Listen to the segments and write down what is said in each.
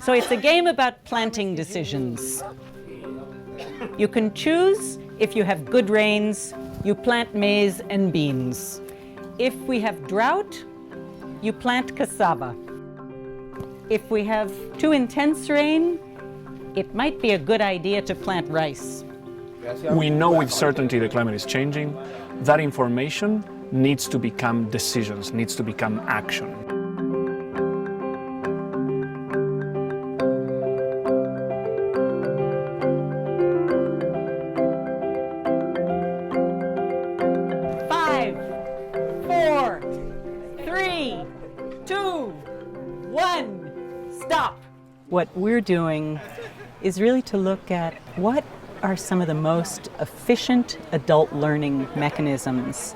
So it's a game about planting decisions. You can choose if you have good rains, you plant maize and beans. If we have drought, you plant cassava. If we have too intense rain, it might be a good idea to plant rice. We know with certainty the climate is changing. That information needs to become decisions, needs to become action. Five, 4, 3, 2, 1, stop. What we're doing is really to look at what are some of the most efficient adult learning mechanisms.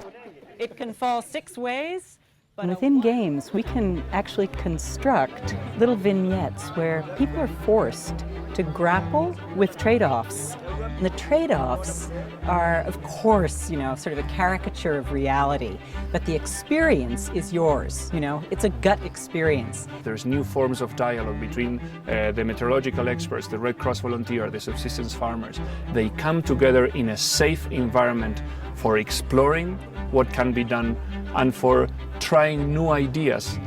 It can fall 6 ways. But within games, we can actually construct little vignettes where people are forced to grapple with trade-offs. And the trade-offs are, of course, sort of a caricature of reality, but the experience is yours, it's a gut experience. There's new forms of dialogue between the meteorological experts, the Red Cross volunteer, the subsistence farmers. They come together in a safe environment for exploring what can be done and for trying new ideas.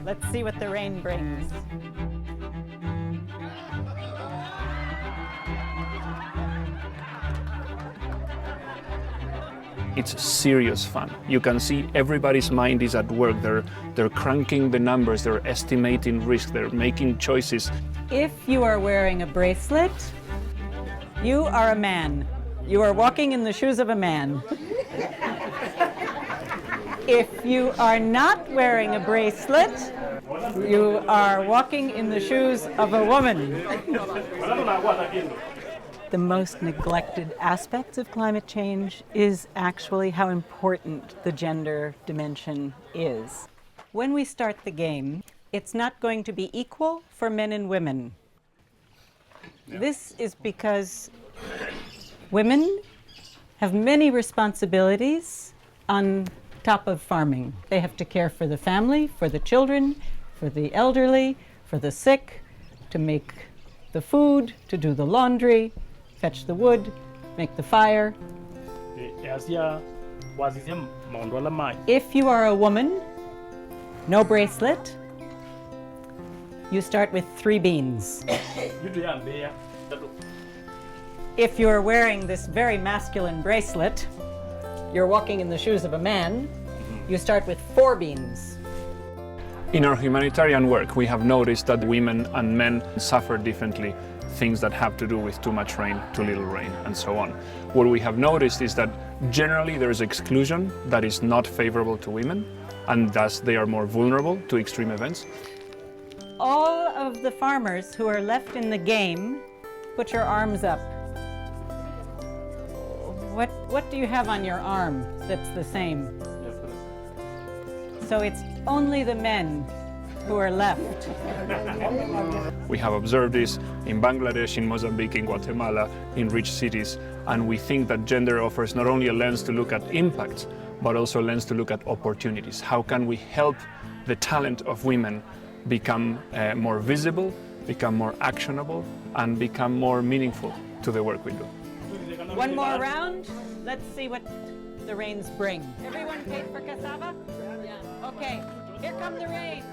Let's see what the rain brings. It's serious fun. You can see everybody's mind is at work. They're cranking the numbers, they're estimating risk, they're making choices. If you are wearing a bracelet, you are a man. You are walking in the shoes of a man. If you are not wearing a bracelet, you are walking in the shoes of a woman. The most neglected aspects of climate change is actually how important the gender dimension is. When we start the game, it's not going to be equal for men and women. This is because women have many responsibilities on top of farming. They have to care for the family, for the children, for the elderly, for the sick, to make the food, to do the laundry, fetch the wood, make the fire. If you are a woman, no bracelet, you start with 3 beans. If you're wearing this very masculine bracelet, you're walking in the shoes of a man, you start with 4 beans. In our humanitarian work, we have noticed that women and men suffer differently. Things that have to do with too much rain, too little rain, and so on. What we have noticed is that generally there is exclusion that is not favorable to women, and thus they are more vulnerable to extreme events. All of the farmers who are left in the game, put your arms up. What do you have on your arm that's the same? So it's only the men who are left. We have observed this in Bangladesh, in Mozambique, in Guatemala, in rich cities, and we think that gender offers not only a lens to look at impacts, but also a lens to look at opportunities. How can we help the talent of women become more visible, become more actionable, and become more meaningful to the work we do? One more round. Let's see what the rains bring. Everyone paid for cassava? Yeah. Okay, here come the rains.